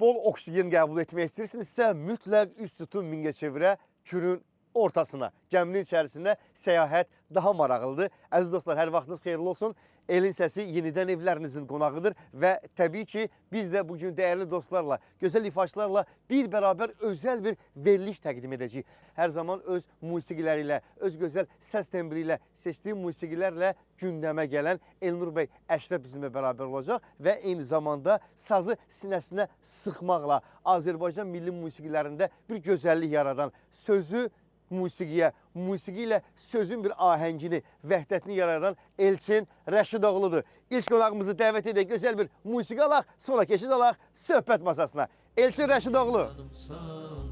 bol oksigen qəbul etmək istəyirsinizsə, mütləq üst tutun Mingəçevirə, Kürün ortasına. Gəminin içərisində səyahət daha maraqlıdır. Əziz dostlar, hər vaxtınız xeyirli olsun. Elin səsi yenidən evlərinizin qonağıdır və təbii ki, biz də bugün dəyərli dostlarla, gözəl ifaçılarla bir bərabər özəl bir veriliş təqdim edəcəyik. Hər zaman öz musiqiləri ilə, öz gözəl səs tembri ilə, seçdiyi musiqilərlə gündəmə gələn Elnur bəy Əşrəf bizimlə bərabər olacaq və eyni zamanda sazı sinəsinə sıxmaqla Azərbaycan milli musiqilərində bir gözəllik yaradan, sözü musiqiyə, musiqi ilə sözün bir ahəngini, vəhdətini yaradan Elçin Rəşidoğludur. İlk qonağımızı dəvət edək, gözəl bir musiqi alaq, sonra keçid alaq söhbət masasına. Elçin Rəşidoğlu.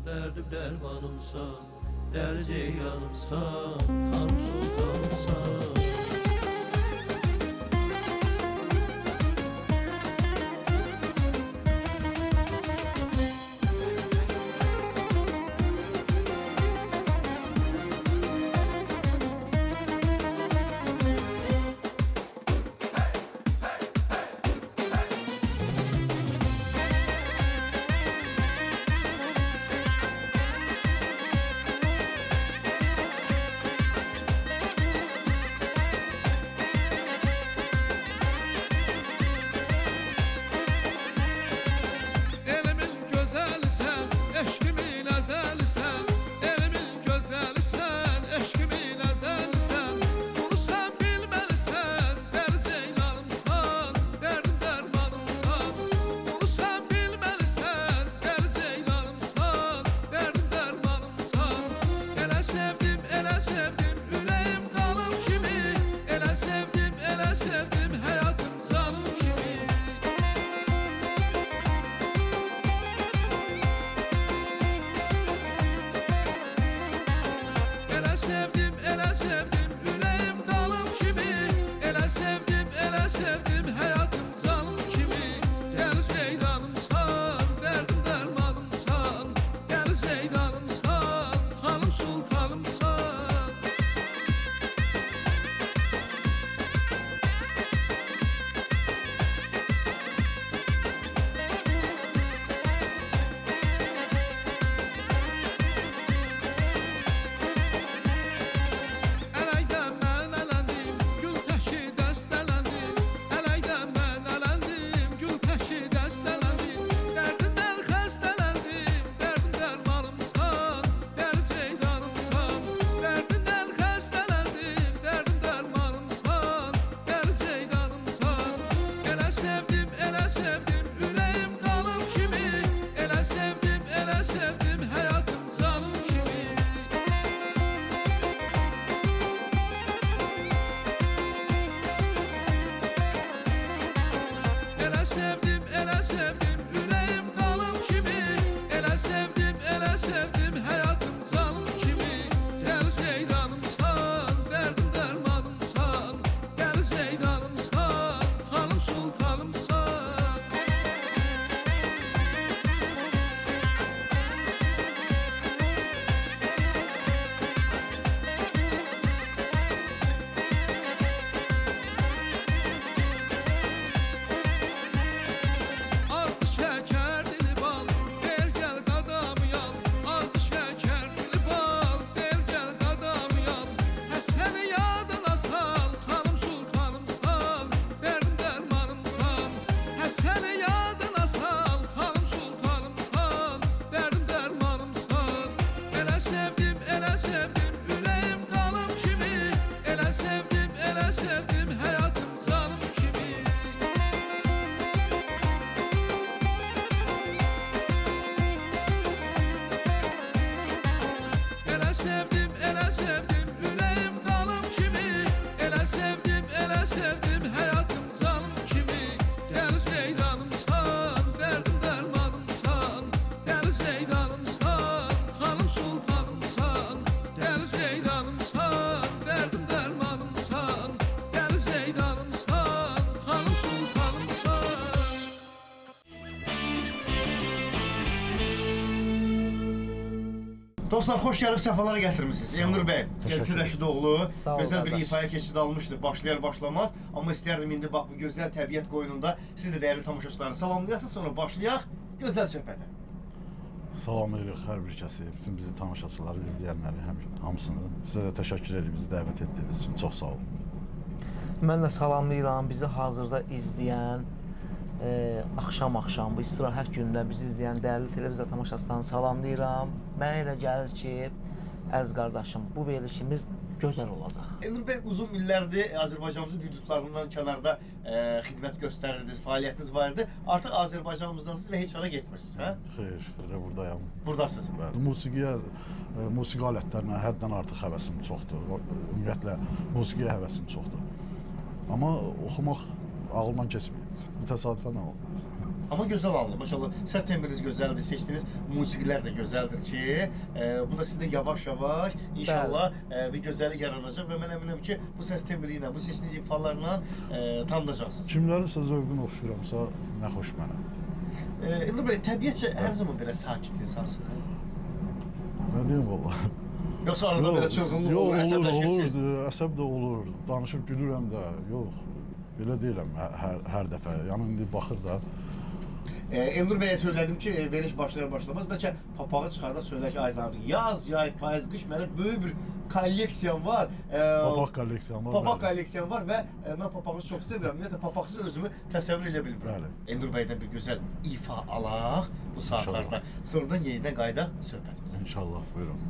Dərdim dərmanımsan, dəli ceylanımsan, xanım sultanımsan. Dostlar, xoş gəlib, səfalara gətirmişsiniz. Elnur bəy, Elçin Rəşidoğlu gözəl bir ifaya keçid almışdır, başlayar başlamaz. Amma istərdim indi bax bu gözəl təbiət qoynunda siz də dəyərli tamaşaçıları salamlayasınız, sonra başlayaq gözəl söhbətə. Salamlayırıq hər bir kəsi, bütün bizi tamaşaçıları, izləyənləri, hamısını. Sizə də təşəkkür edirik bizi dəvət etdiyiniz üçün. Çox sağ olun. Mən də salamlayıram bizi hazırda izləyən, axşam bu istirahət günündə bizi izləyən dəyərli televiziya tamaşaçılarını salamlayıram. Mənə elə gəlir ki, əziz qardaşım, bu verilişimiz gözəl olacaq. Elnur bəy, uzun illərdir Azərbaycanımızın hüdudlarından kənarda xidmət göstərirdiniz, fəaliyyətiniz var idi. Artıq Azərbaycanımızdasınız və heç hara getmirsiniz, hə? Xeyr, elə buradayam. Buradasınız. Bəli, musiqi alətlərinə həddən artıq həvəsim çoxdur. Ümumiyyətlə, musiqiyə həvəsim çoxdur. Amma oxumaq ağıldan keçmir. Bu təsadüfən oldu. Amma gözəl alınır. Maşallah, səs tembriniz gözəldir, seçdiyiniz musiqilər də gözəldir ki, bu da sizdə yavaş-yavaş inşallah bir gözəllik yaradacaq və mən əminəm ki, bu səs tembri ilə, bu seçdiyiniz ifalarla tanınacaqsınız. Kimlərinsə zövqün oxşuyuramsa, nə xoş mənə. Elnur bəy, təbiətcə hər zaman belə sakit insansınız? Nə deyim valla? Yoxsa arada belə çılğınlıq olur, əsəbləşirsiniz? Olur, əsəb də olur, danışıb gülürəm də, yox. Belə deyiləm hər dəfə, yəni indi baxır da. Elnur bəyə söylədim ki, veriş başlamaz, bəlkə papağı çıxarda söylə ki, Ayzan abi, yaz, yay, payız, qış, mənim böyük bir kolleksiyam var. Papaq kolleksiyam var. Papaq kolleksiyam var və mən papağı çox sevirəm. Ümumiyyətlə, papaqsız özümü təsəvvür edə bilmirəm. Elnur bəydən bir gözəl ifa alaq bu saatlarda. Sonradan yenidən qaydaq söhbətimizə. İnşallah, buyurun.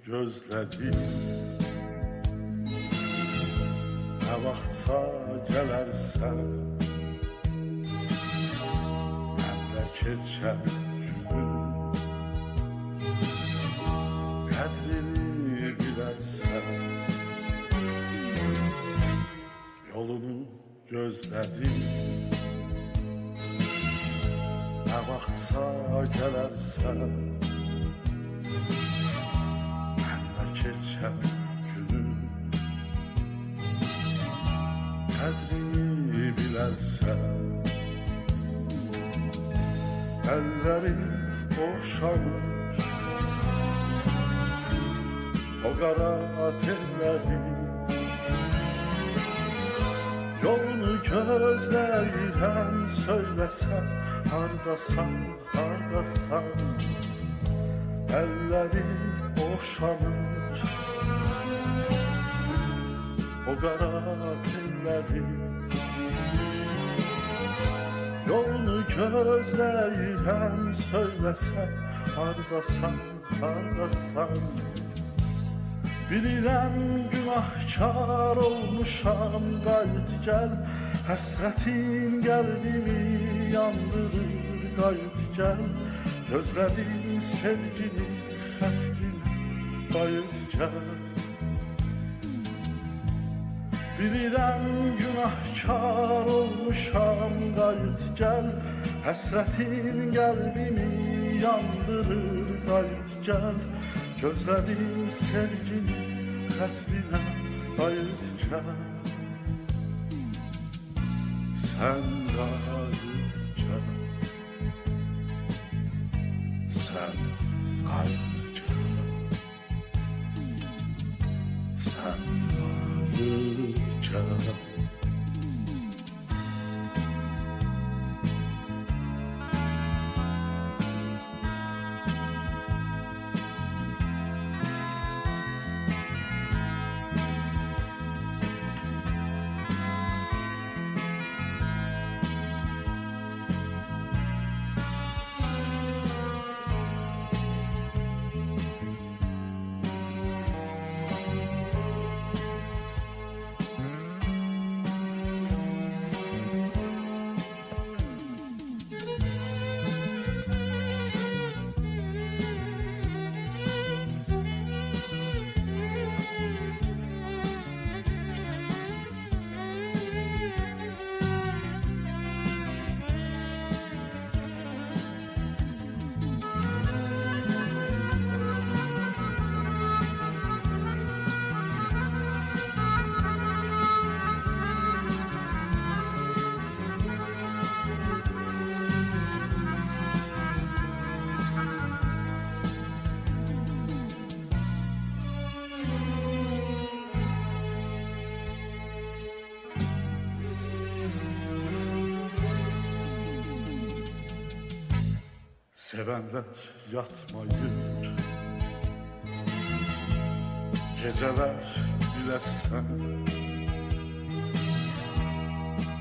Gözlədim, nə vaxtsa gələrsən, məndə keçər günün, qədrini bilərsən. Yolunu gözlədim, nə vaxtsa gələrsən, geçen günün qədrini bilərsən. Əllərin oxşamış o qara tellərin, yolunu gözləyirəm, söyləsən hardasan, hardasan. Əllərin oxşamış o qara tellərin, yolunu gözləyirəm, söyləsən hardasan, hardasan. Bilirəm günahkar olmuşam, qayıt gəl, həsrətin qəlbimi yandırır, qayıt gəl. Gözlədim sevgini xətrinə, qayıt gəl. Bilirəm günahkar olmuşam, qayıt gəl, həsrətin qəlbimi yandırır, qayıt gəl. Gözlədim sevgini xətrinə, qayıt gəl. Sən qayıt gəl, sən qayıt gəl, sən qayıt gəl. Sevenler yatmayır Geceler biləsən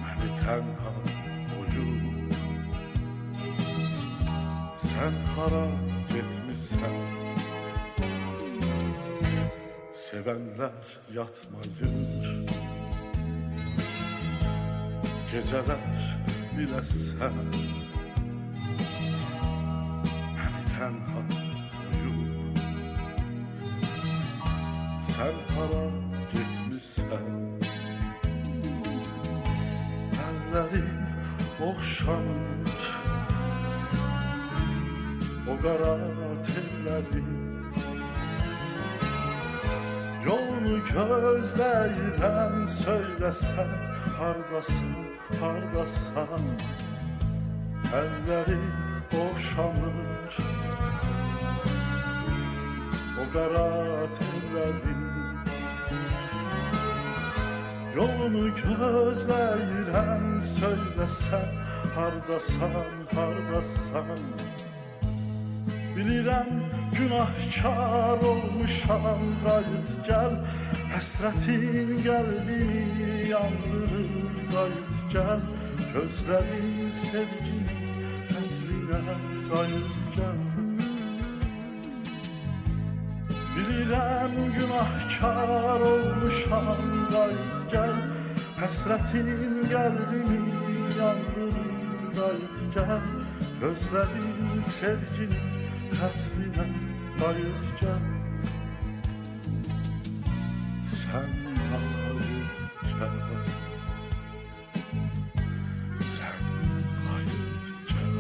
Məni tənha qoyub Sən hara getmişsən Sevenler yatmayır Geceler biləsən Məni tənha qoyub Sən hara getmişsən Əllərim oxşanır O qara tellərim Yolunu gözləyirəm Söyləsən hardasan, hardasan Əllərim oxşanır O qara tellərim Yolunu gözləyirəm Söyləsən hardasan, hardasan Bilirəm günahkar olmuşam Qayıt gəl Həsrətin qəlbimi yandırır Qayıt gəl Gözlədim sevgini Qətlinə qayıt gəl Bilirəm günahkar olmuşam Qayıt gəl Həsrətin qəlbimi yandırır Qayıt gəl Gözlədim sevgini Qətlinə qayıt gəl Sən qayıt gəl Sən qayıt gəl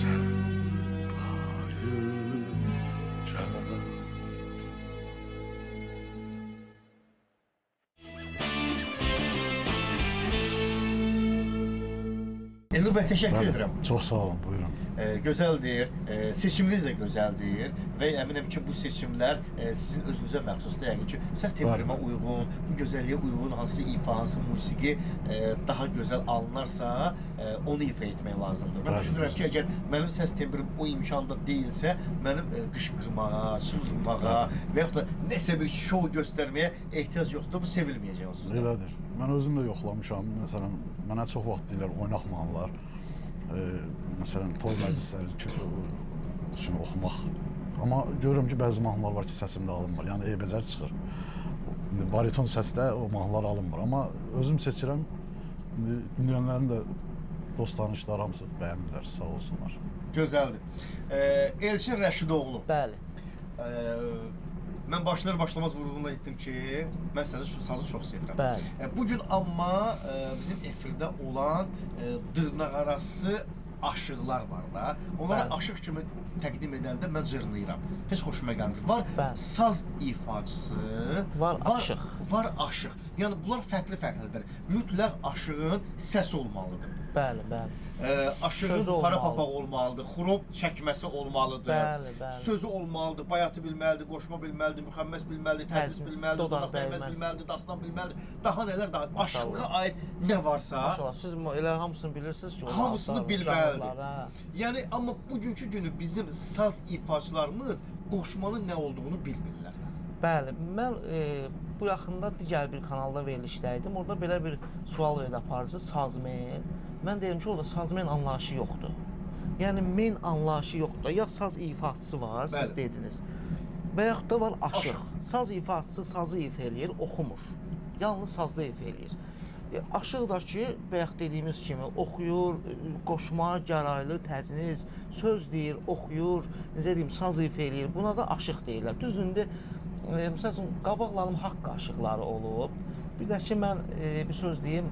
Sən Elnur bəy, təşəkkür edirəm. Çox sağ olun, buyurun. Gözəldir, seçiminiz də gözəldir və əminəm ki, bu seçimlər sizin özünüzə məxsusdur. Yəqin ki, səs tembrima uyğun, bu gözəlliyə uyğun hansı ifa, hansı musiqi daha gözəl alınarsa, onu ifa etmək lazımdır. Mən düşünürəm ki, əgər mənim səs tembrim o imkanda deyilsə, mənim qışqırmağa, çığırmağa və yaxud da nəsə bir şou göstərməyə ehtiyac yoxdur, bu sevilməyəcək onsuz. Elədir. Mən özüm də yoxlamışam. Məsələn, mənə çox vaxt deyirlər oynaq mahnılar. Məsələn, toy məclisləri üçün oxumaq. Amma görürəm ki, bəzi mahnılar var ki, səsimdə alınmır. Yəni eybəcər çıxır. Bariton səsdə o mahnılar alınmır. Amma özüm seçirəm. Dinləyənlərin də dost tanışlar hamısı bəyənirlər, sağ olsunlar. Gözəldir. Elçin Rəşidoğlu. Bəli. Mən başlamaz vurğunla etdim ki, mən sazı çox sevirəm. Bəli. Bugün amma bizim efirdə olan dırnaqarası aşıqlar var da. Onlara aşıq kimi təqdim edəndə mən cırnayıram. Heç xoşuma gəlmir. Var saz ifaçısı, var aşıq. Var aşıq. Yəni bunlar fərqli-fərqlidir. Mütləq aşığın səs olmalıdır. Bəli, bəli. Aşığın buxara papaq olmalıdır, xurum çəkməsi olmalıdır. Bəli, bəli. Sözü olmalıdır, bayatı bilməlidir, qoşma bilməlidir, müxəmməs bilməlidir, tədris bilməlidir, dodaq dəyməz bilməlidir, dastan bilməlidir. Daha nələr daha aşıqlığa aid nə varsa, maşallah siz elə hamısını bilirsiniz ki, hamısını bilməlidir. Yəni amma bugünkü günü bizim saz ifaçılarımız qoşmanın nə olduğunu bilmirlər. Bəli, mən bu yaxında digər bir kanalda verilişdəydim. Orada belə bir sual verdi aparıcı, sazmen. Mən deyirəm ki, orada sazmen anlayışı yoxdur. Yəni men anlayışı yoxdur. Ya saz ifaçısı var, siz dediniz. Və yaxud da var aşıq. Saz ifaçısı sazı ifa eləyir, oxumur. Yalnız sazda ifa eləyir. Aşıq da ki, bayaq dediyimiz kimi oxuyur, qoşma, gəraylı, təcniz, söz deyir, oxuyur, necə deyim, saz ifa eləyir. Buna da aşıq deyirlər. Düzdür, indi məsəl üçün qabaqlarım haqq aşıqları olub. Bir də ki, mən bir söz deyim,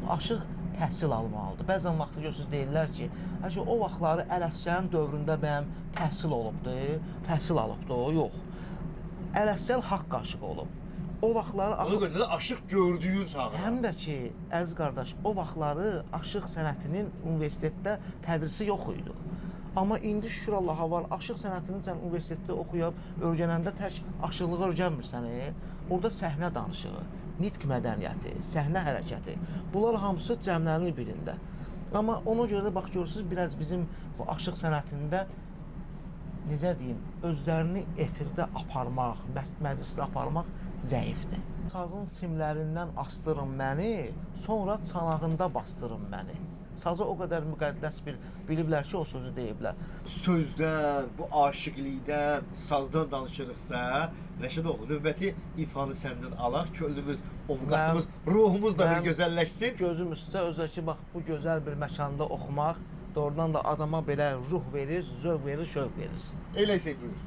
aşıq təhsil almalıdır. Bəzən vaxtı görürsünüz deyirlər ki, o vaxtları Ələsgərin dövründə bəyəm təhsil olubdur, təhsil alıbdır, yox. Ələsgər haqq aşıq olub. O vaxtları ona görə də aşıq gördüyün çağır. Həm də ki, əziz qardaş, o vaxtları aşıq sənətinin universitetdə tədrisi yox idi. Amma indi şükür Allaha var, aşıq sənətini sən universitetdə oxuyub, öyrənəndə tək aşıqlığı öyrənmirsən, orada səhnə danışığı, nitq mədəniyyəti, səhnə hərəkəti, bunlar hamısı cəmlənir birində. Amma ona görə də bax görürsüz, biraz bizim bu aşıq sənətində necə deyim, özlərini efirdə aparmaq, məclisdə aparmaq zəifdir. Sazın simlərindən astırın məni, sonra çanağında bastırın məni. Sazı o qədər müqəddəs biliblər ki, o sözü deyiblər. Sözdən, bu aşiqlikdən, sazdan danışırıqsa, Rəşid oğlu, növbəti ifanı səndən alaq, könlümüz, ovqatımız, ruhumuz da bir gözəlləşsin. Gözüm üstə özü ki, bax bu gözəl bir məkanda oxumaq doğrudan da adama belə ruh verir, zövq verir, şövq verir. Eləysək buyur.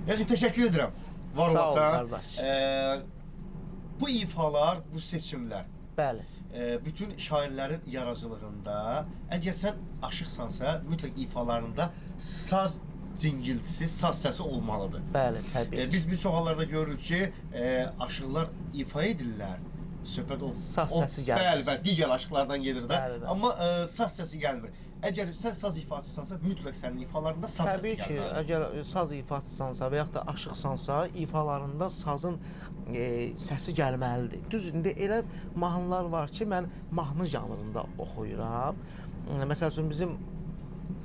Nəcib, təşəkkür edirəm. Var Sağ ol, olasan. qardaş. Bu ifalar, bu seçimlər, Bəli. bütün şairlərin yaradıcılığında, əgər sən aşıqsansa, mütləq ifalarında saz cingiltisi, saz səsi olmalıdır. Bəli, təbii ki. Biz bir çox hallarda görürük ki, aşıqlar ifa edirlər. Söhbət o Saz səsi gəlmir. Bəli, bəli, digər aşıqlardan gedir də. Bəli, bəli. Amma saz səsi gəlmir. Əgər sən saz ifaçısansa, mütləq sənin ifalarında saz Təbii səsi ki, gəlməlidir. əgər saz ifaçısansa və yaxud da aşıqsansa, ifalarında sazın səsi gəlməlidir. Düz indi elə mahnılar var ki, mən mahnı janrında oxuyuram. Məsəl üçün bizim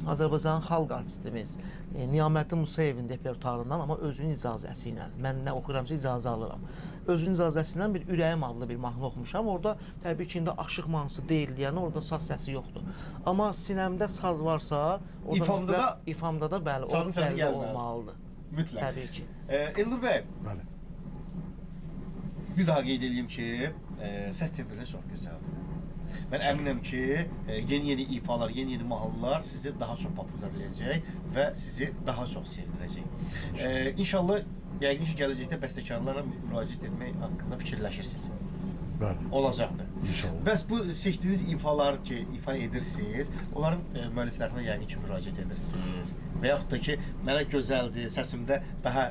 Azərbaycanın xalq artistimiz Niyaməddin Musayevin repertuarından, amma özünün icazəsi ilə. Mən nə oxuyuramsa icazə alıram. Özünün icazəsi ilə bir Ürəyim adlı bir mahnı oxumuşam. Orada təbii ki, indi aşıq mahnısı deyil deyəni orada saz səsi yoxdur. Amma sinəmdə saz varsa, orada ifamda da bəli, Sazın səsi bəlli gəlməlidir. olmalıdır. Mütləq. Təbii ki. Elnur bəy, Bəli. bir daha qeyd edeyim ki, səs tembriniz çox gözəldir. Mən əminəm ki, yeni-yeni ifalar, yeni-yeni mahnılar sizi daha çox populyarlayacaq və sizi daha çox sevdirəcək. İnşallah, yəqin ki, gələcəkdə bəstəkarlara müraciət etmək haqqında fikirləşirsiniz. Bəli. Olacaqdır. İnşallah. Bəs bu seçdiyiniz ifaları ki, ifa edirsiniz, onların müəlliflərinə yəqin ki, müraciət edirsiniz. Və yaxud da ki, mənə gözəldir, səsimdə daha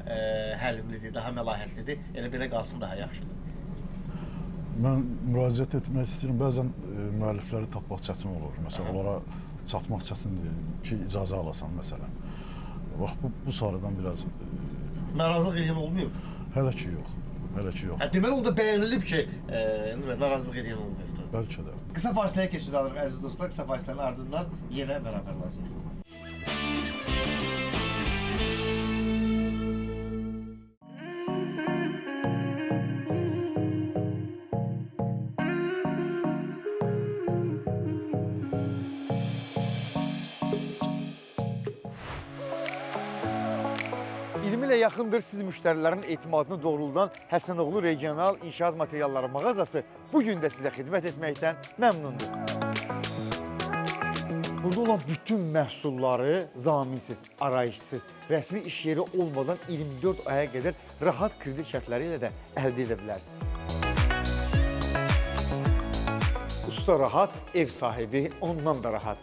həlimlidir, daha məlahətlidir, elə belə qalsın daha yaxşıdır. Mən müraciət etmək istəyirəm. Bəzən müəllifləri tapmaq çətin olur. Məsələn, onlara çatmaq çətindir ki, icazə alasan məsələn. Bax, bu sarıdan biraz Narazılıq edən olmuyor. hələ ki yox. Hələ ki yox. Deməli, onda bəyənilib ki, narazılıq edən olmuyordur. Bəlkə də. Qısa fasiləyə keçid alırıq, əziz dostlar. Qısa fasilənin ardından yenə bərabər olacağıq. ilə yaxındır siz müştərilərin etimadını doğruldan Həsənoğlu Regional İnşaat Materialları mağazası bugün də sizə xidmət etməkdən məmnundur. Burada olan bütün məhsulları zaminsiz, arayışsız, rəsmi iş yeri olmadan 24 aya qədər rahat kredit şərtləri ilə də əldə edə bilərsiniz. Usta rahat, ev sahibi ondan da rahat.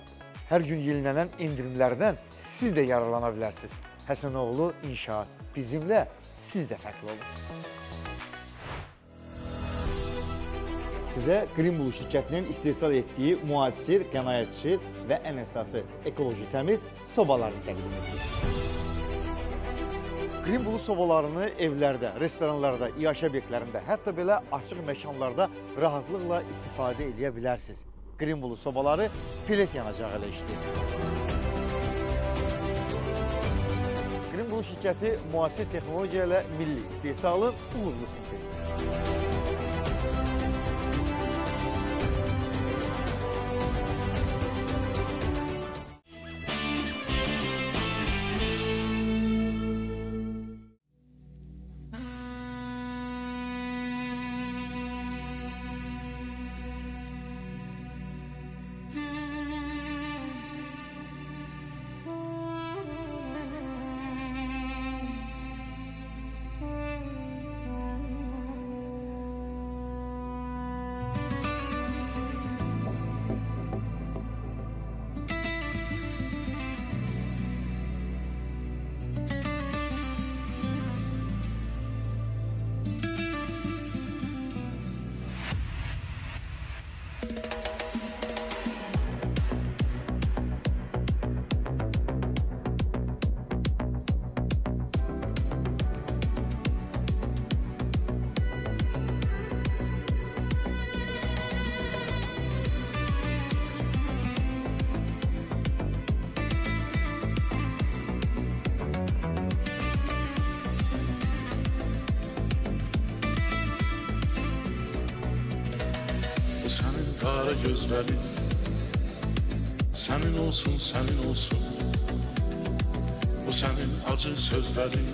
Hər gün yenilənən endirimlərdən siz də yararlana bilərsiniz. Həsənoğlu İnşaat. Bizimlə siz də fərqli olun. Sizə Greenbull şirkətinin istehsal etdiyi müasir, qənaətçi və ən əsası ekoloji təmiz sobalarını təqdim edirik. Greenbull sobalarını evlərdə, restoranlarda, iaşə obyektlərində, hətta belə açıq məkanlarda rahatlıqla istifadə edə bilərsiniz. Greenbull sobaları pelet yanacağı ilə işləyir. Greenbull şirkəti müasir texnologiya ilə milli istehsalın uğurlu sintezdir. Senin kara gözlerin senin olsun, senin olsun. Bu senin acı sözlerin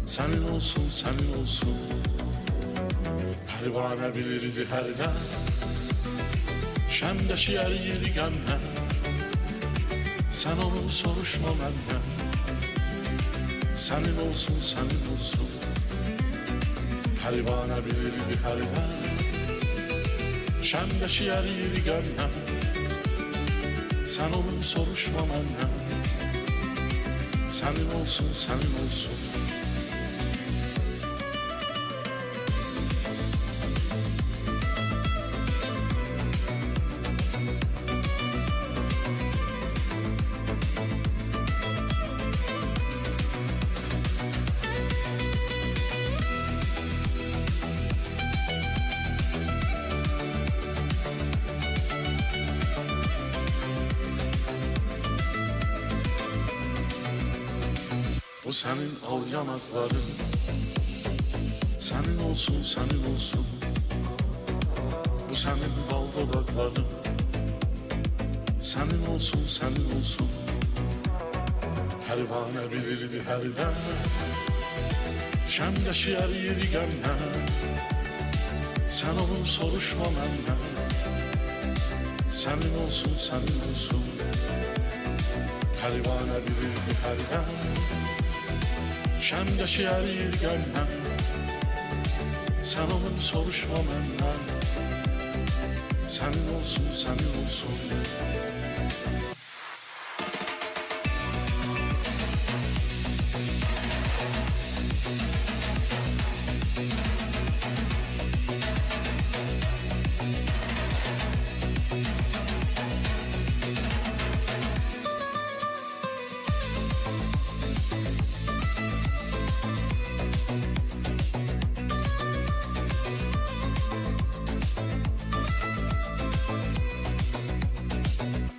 senin olsun, senin olsun. Pervane bilirdi her ne şemdeki yer yeri gelme. Sen onu soruşma benden. Senin olsun, senin olsun. Pervane bilirdi herden. Şembeşi eriyir gönlem. Sen onu soruşma benden. Senin olsun, senin olsun. Bu senin al yanakların. Senin olsun, senin olsun. Bu senin bal dudakların. Senin olsun, senin olsun. Pervane bilirdi herden. Şemdeşi eriyir gönlem. Sen onu soruşma benden. Senin olsun, senin olsun. Pervane bilirdi herden. Şemdeşi eriyir gönlem. Sen onu soruşma benden. Senin olsun, senin olsun.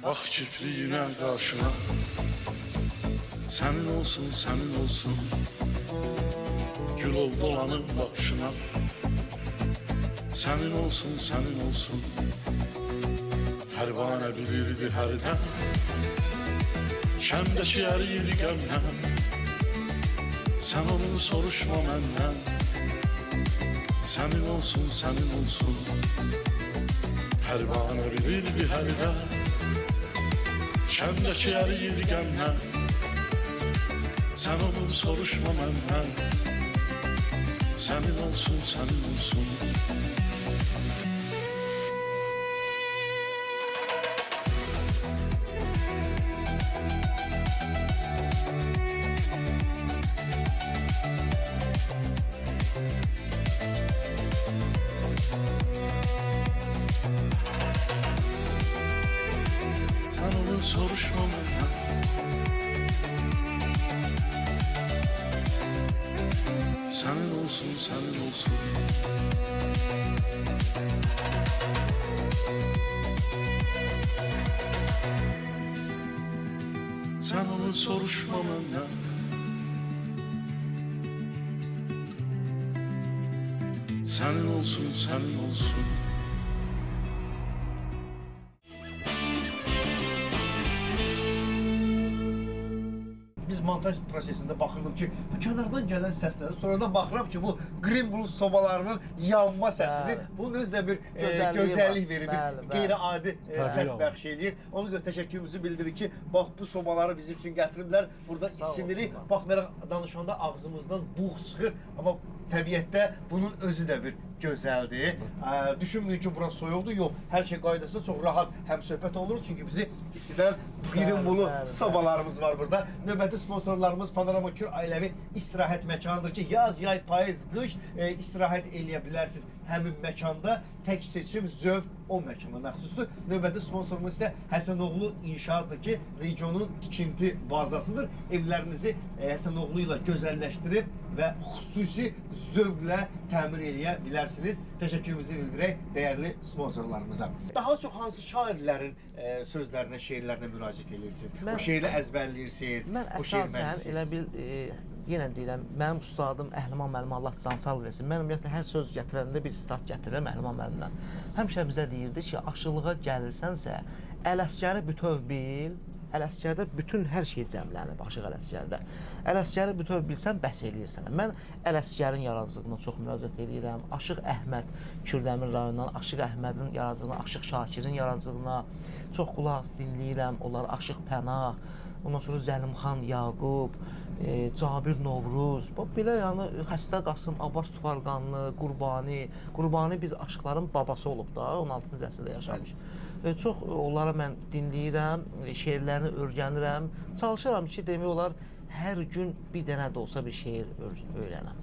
Bak kipriğine karşına. Senin olsun, senin olsun. Gül ol dolanın başına. Senin olsun, senin olsun. Pervane bilirdi herden. Şemdeşi eriyir gönlem. Sen onu soruşma benden. Senin olsun, senin olsun. Pervane bilirdi herden. Şemdeşi eriyir gönlem. Sen onu soruşma benden. Senin olsun, senin olsun. Sen onu soruşma benden. Senin olsun, senin olsun. Sen onu soruşma benden. Senin olsun, senin olsun. Biz montaj prosesində baxırdım ki, bu kənardan gələn səsləri, sonradan baxıram ki, bu Green Blues sobalarının yanma səsidir. Bəli. Bunun özü də bir Gözəlliyi gözəllik var. verir, Bəli, bir bəli. qeyri-adi səs Təbii. bəxş eləyir. Ona görə təşəkkürümüzü bildiririk ki, bax bu sobaları bizim üçün gətiriblər. Burada Sağ isiniri, olsunlar. baxmayaraq danışanda ağzımızdan buğ çıxır, amma təbiətdə bunun özü də bir gözəldir. Düşünməyin ki, bura soyuqdur. Yox, hər şey qaydasında çox rahat həm söhbət olur. Çünki bizi istidən Green Blues bəli, bəli. sobalarımız var burada. Növbəti sponsorlarımız Panorama Kür ailəvi istirahət məkanıdır ki, yaz, yay, payız, qış istirahət eləyə bilərsiniz. Həmin məkanda tək seçim zövq o məkana məxsusdur. Növbəti sponsorumuz isə Həsənoğlu İnşaatdır ki, regionun tikinti bazasıdır. Evlərinizi Həsənoğlu ilə gözəlləşdirib və xüsusi zövqlə təmir eləyə bilərsiniz. Təşəkkürümüzü bildirək dəyərli sponsorlarımıza. Daha çox hansı şairlərin sözlərinə, şeirlərinə müraciət edirsiniz? O Mən- şeiri əzbərləyirsiniz, Mən o şeiri əsasən elə mənimsəyirsiniz. bil yenə deyirəm, mənim ustadım Əhliman müəllim Allah cansal versin. Mən ümumiyyətlə hər söz gətirəndə bir sitat gətirirəm Əhliman müəllimdən. Həmişə bizə deyirdi ki, aşılığa gəlirsənsə, Ələsgəri bütöv bil, Ələsgərdə bütün hər şey cəmlənib Aşıq Ələsgərdə. Ələsgəri bütöv bilsən bəs eləyirsən. Mən Ələsgərin yaradıcılığına çox müraciət edirəm. Aşıq Əhməd Kürdəmir rayonundan Aşıq Əhmədin yaradıcılığına, Aşıq Şakirin yaradıcılığına çox qulaq dinləyirəm. Onlar Aşıq Pənah, ondan sonra Zəlimxan Yaqub, Cabir Novruz, belə yəni Xəstə Qasım, Abbas Tufarqanlı, Qurbani biz aşıqların babası olub da, 16-cı əsrdə yaşamış. Çox onları mən dinləyirəm, şeirlərini öyrənirəm. Çalışıram ki, demək olar hər gün bir dənə də olsa bir şeir öyrənəm.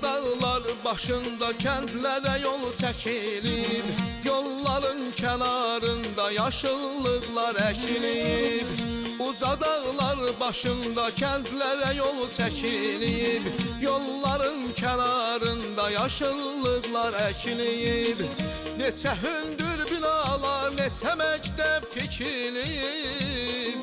Dağlar başında kəndlərə yol çəkilib, yolların kənarında yaşıllıqlar əkilib. Uca dağlar başında kəndlərə yol çəkilib, yolların kənarında yaşıllıqlar əkilib. Neçə hündür binalar, neçə məktəb tikilib,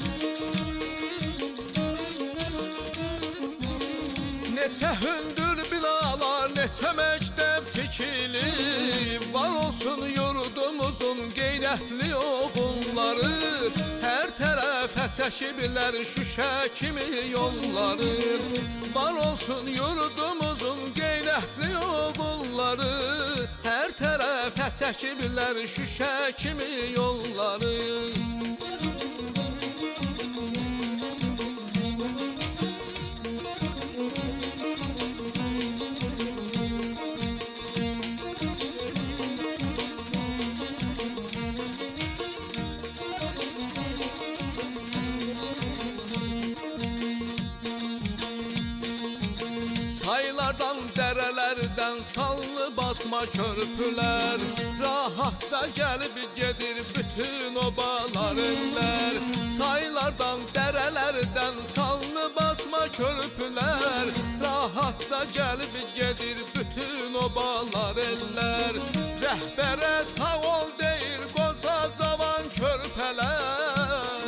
neçə hündür binalar, neçə məktəb tikilib. Var olsun yurdumuzun qeyrətli oğulları, hər tərəfə çəkiblər Şuşa kimi yolları. Var olsun yurdumuzun qeyrətli oğulları, hər tərəfə çəkiblər Şuşa kimi yolları. Çaylardan, dərələrdən sallı basma körpülər, rahatca gəlib gedir bütün obalar eller. Çaylardan, dərələrdən sallı basma körpülər, rahatca gəlib gedir bütün obalar eller. Rəhbərə sağ ol deyir qoca cavan körpələr,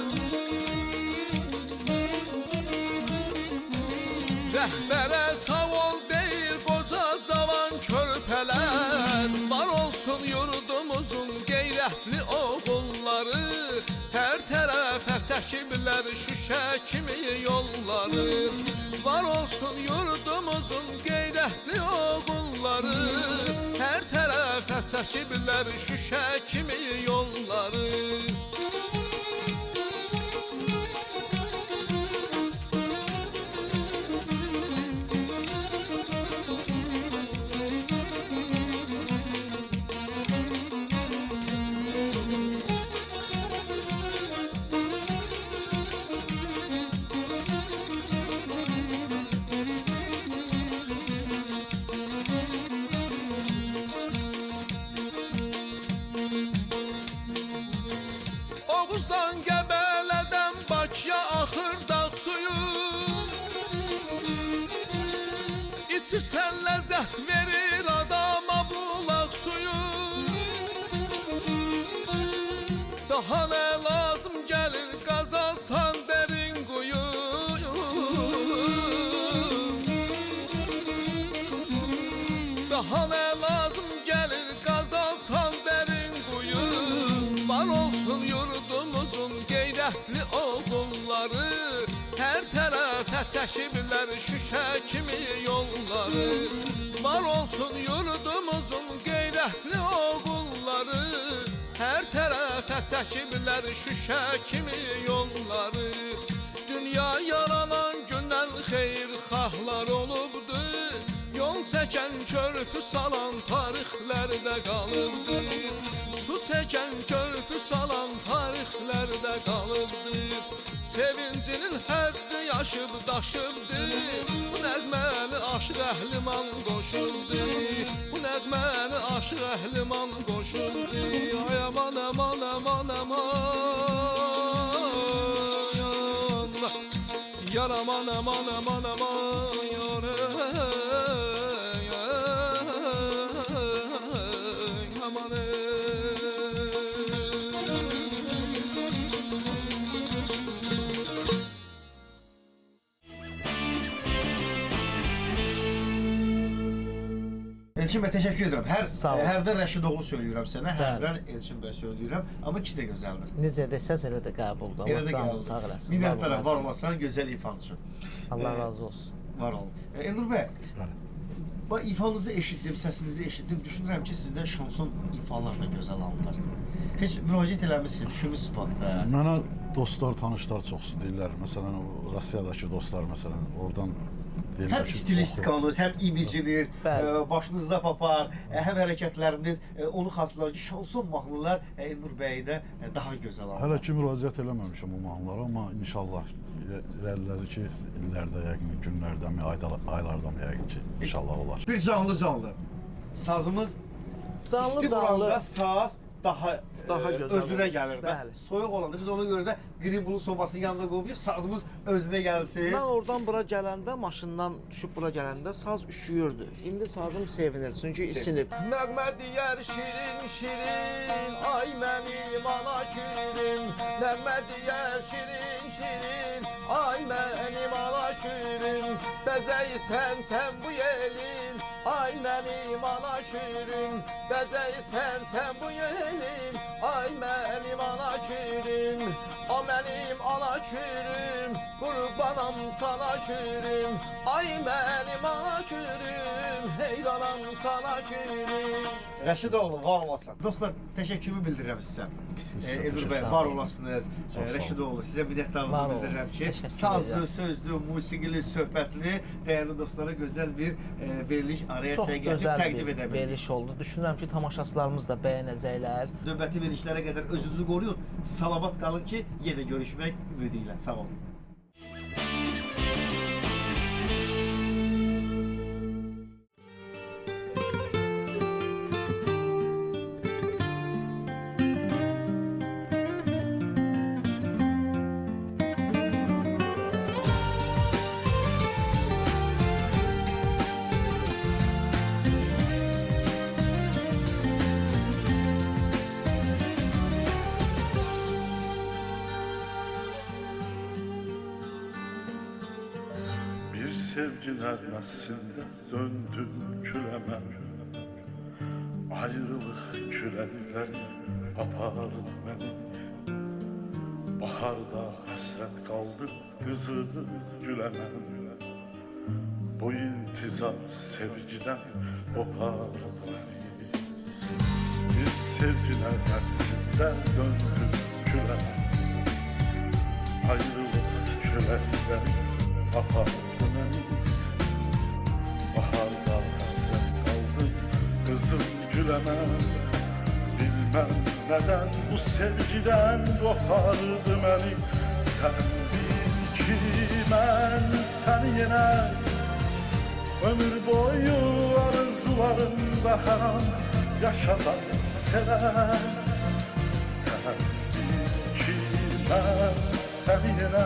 rəhbərə sağ ol deyir qoca cavan körpələr. Var olsun yurdumuzun qeyrətli oğulları, hər tərəfə çəkiblər Şuşa kimi yolları. Var olsun yurdumuzun qeyrətli oğulları, hər tərəfə çəkiblər Şuşa kimi yolları. Oğuzdan Qəbələdən Bakıya axır dağ suyu, İçirsən ləzzət verir adama bulaq suyu. Daha nə lazım gəlir qazansan dərin quyu, daha nə lazım gəlir qazansan dərin quyu. Var olsun yurdumuzun qeyrətli oğulları, hər tərəfə çəkiblər Şuşa kimi yolları. Var olsun yurdumuzun qeyrətli oğulları, hər tərəfə çəkiblər Şuşa kimi yolları. Dünya yaranan gündən xeyirxahlar olubdur, yol çəkən körpü salan tarixlərdə qalıbdır. Su çəkən körpü salan tarixlərdə qalıbdır. Sevincinin həddi yaşıb daşıbdır, bu nəğməni aşıq əhliman qoşubdur. Bu nəğməni aşıq əhliman qoşubdur. Ay aman aman aman aman, yar aman aman aman aman, yar Elçin bəy, təşəkkür edirəm. Sağ ol. Hərdən Rəşidoğlu söyləyirəm sənə, hərdən Elçin bəy söyləyirəm. Amma ikisi də gözəldir. Necə desəz elə də qəbuldur. Elə də Allah sağ gəldi. eləsin. Minnətdarım, var olasan, gözəl ifan üçün. Allah razı olsun. Var olun. Elnur bəy, bax ifanızı eşitdim, səsinizi eşitdim. Düşünürəm ki, sizdə şanson ifalar da gözəl alınır. Heç müraciət eləmisiniz, düşünmüsünüz bax. Mənə dostlar, tanışlar çoxsu deyirlər. Məsələn, o Rusiyadakı dostlar məsələn, oradan deyirlər Həm ki, stilistikanız, həm imiciniz, Bəli. başınızda papar, həm hərəkətləriniz onu xatırlar ki, şanson mahnılar Elnur bəyi də daha gözəl alınır. Hələ ki müraciət eləməmişəm o mahnılara, amma inşallah irəlidəki illərdə yəqin günlərdəmi, aylardamı yəqin ki, inşallah olar. Bir canlı sazımız Canlı isti vuranda saz daha gözəl özünə olur. gəlir də. Bəli. Soyuq olanda biz ona görə də qrimbulun sobasının yanında qoyup sazımız özünə gəlsin. Mən oradan bura gələndə, maşından düşüb bura gələndə saz üşüyürdü. İndi sazım sevinir çünki isinib. Nəğmə deyər şirin şirin, ay mənim ana kürim. Nəğmə deyər şirin şirin, ay mənim ana kürim. Bəzəysən sən bu yelin, ay mənim ana kürim. Bəzəysən sən bu yelin, ay mənim ana kürim. O mənim ana kürim, qurbanam sana kürim. Ay mənim ana kürim, heyranam sana kürim. Rəşidoğlu, var olasın. Dostlar, təşəkkürümü bildirirəm sizə. Elnur bəy, var olasınız. Rəşidoğlu, sizə minnətdarlığımı bildirirəm ki, sazlı, sözlü, musiqili, söhbətli, dəyərli dostlara gözəl bir veriliş araya Çox gətirib gözəl təqdim bir edə bildik. veriliş oldu. Düşünürəm ki, tamaşaçılarımız da bəyənəcəklər. Növbəti verilişlərə qədər özünüzü qoruyun. Salamat qalın ki, yenə görüşmək ümidi ilə. Sağ olun. Bir sevgi nəğməsində döndüm küləmə. Ayrılıq küləkləri apardı məni. Baharda həsrət qaldı qızıl güləmə. Bu intizar sevgidən qopardı məni. Bir sevgi nəğməsində döndüm küləmə. Ayrılıq küləkləri apardı məni. Baharda həsrət qaldı qızıl güləmə. Bilməm nədən bu sevgidən qopardı məni. Sən bil ki, mən səni yenə ömür boyu arzularımda hər an yaşadan sevən. Sən bil ki, mən səni yenə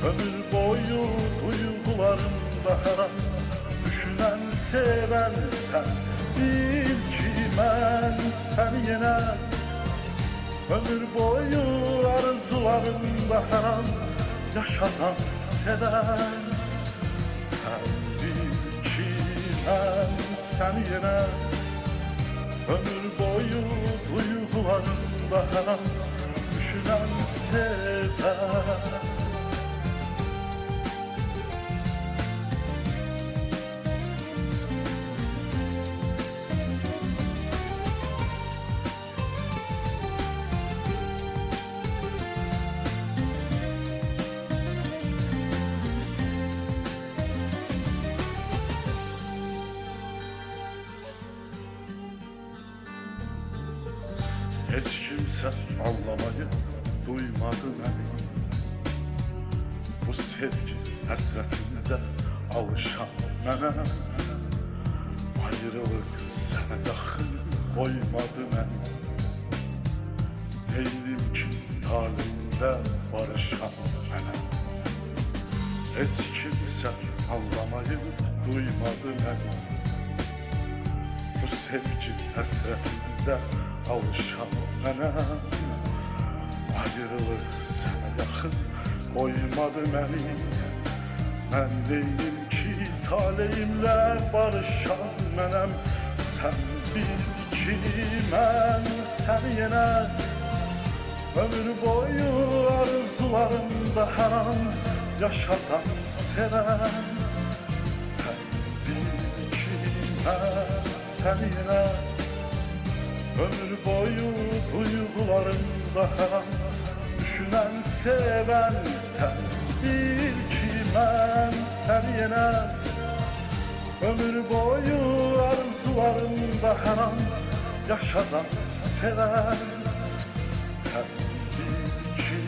ömür boyu duygularımda hər an düşünən, sevən. Sən bil ki, mən səni yenə ömür boyu arzularımda hər an yaşadan, sevən. Sən bil ki, mən səni yenə ömür boyu duygularımda hər an düşünən, sevən. Heç kimsə anlamayı duymadı məni. Bu sevgi həsrətində alışan mənə. Ayrılıq sənə yaxın qoymadı məni. Neylim ki, taleyimdə barışan mənə. Heç kimsə anlamayı duymadı məni. Bu sevgi həsrətində alışan mənə. Ayrılıq sənə yaxın qoymadı məni. Mən deyim ki, taleyimlə barışan mənəm. Sən bil ki, mən səni yenə ömür boyu arzularımda hər an yaşadan sevən. Sən bil ki, mən səni yenə ömür boyu duygularımda hər an düşünən, sevən. Sən bil ki, mən səni yenə ömür boyu arzularımda hər an yaşadan, sevən. Sən bil ki,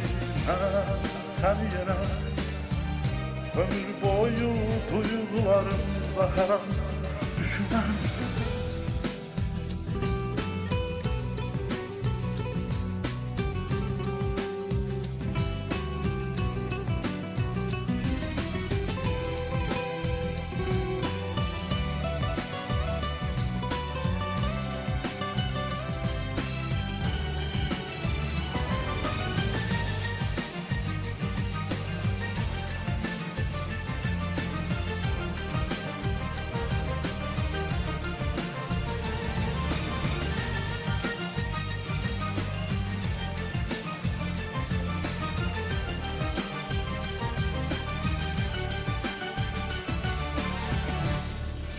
mən səni yenə ömür boyu duygularımda hər an düşünən.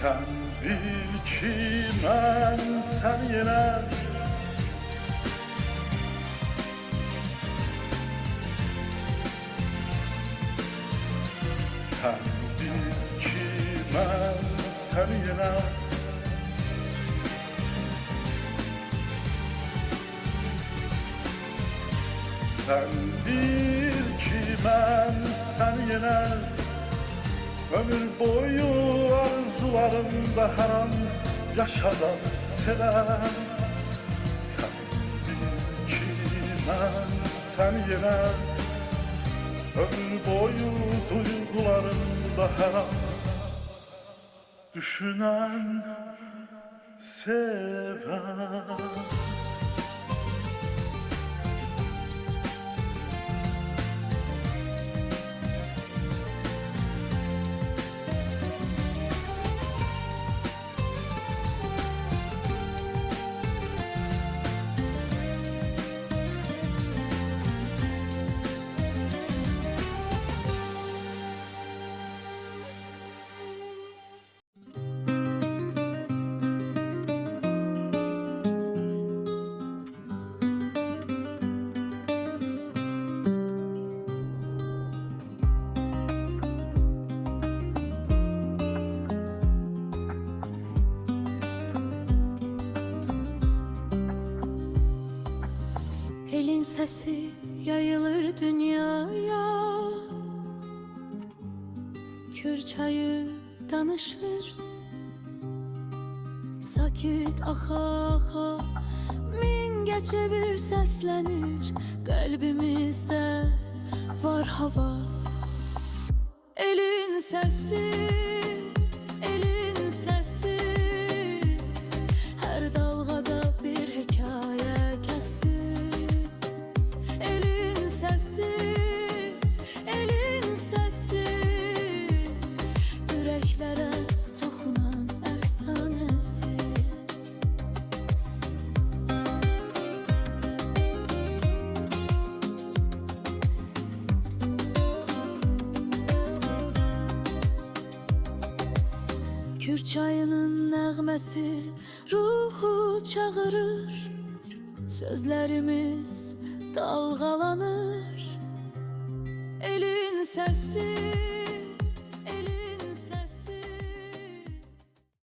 Sən bil ki, mən səni yenə Sən bil ki, mən səni yenə Sən bil ki, mən səni yenə ömür boyu arzularımda hər an yaşadan, sevən. Sən bil ki, mən səni yenə ömür boyu duygularımda hər an düşünən, sevən. Elin sesi yayılır dünyaya, Kür çayı danışır, sakit axa axa min gece bir səslənir. Qəlbimizdə var hava. Elin səsi, elin səsi, hər dalğada bir hekayə kəsir. Elin səsi, elin səsi, ürəklərə toxunan əfsanəsi. Kür çayının nəğməsi ruhu çağırır, sözlərimiz dalğalanır. Elin səsi,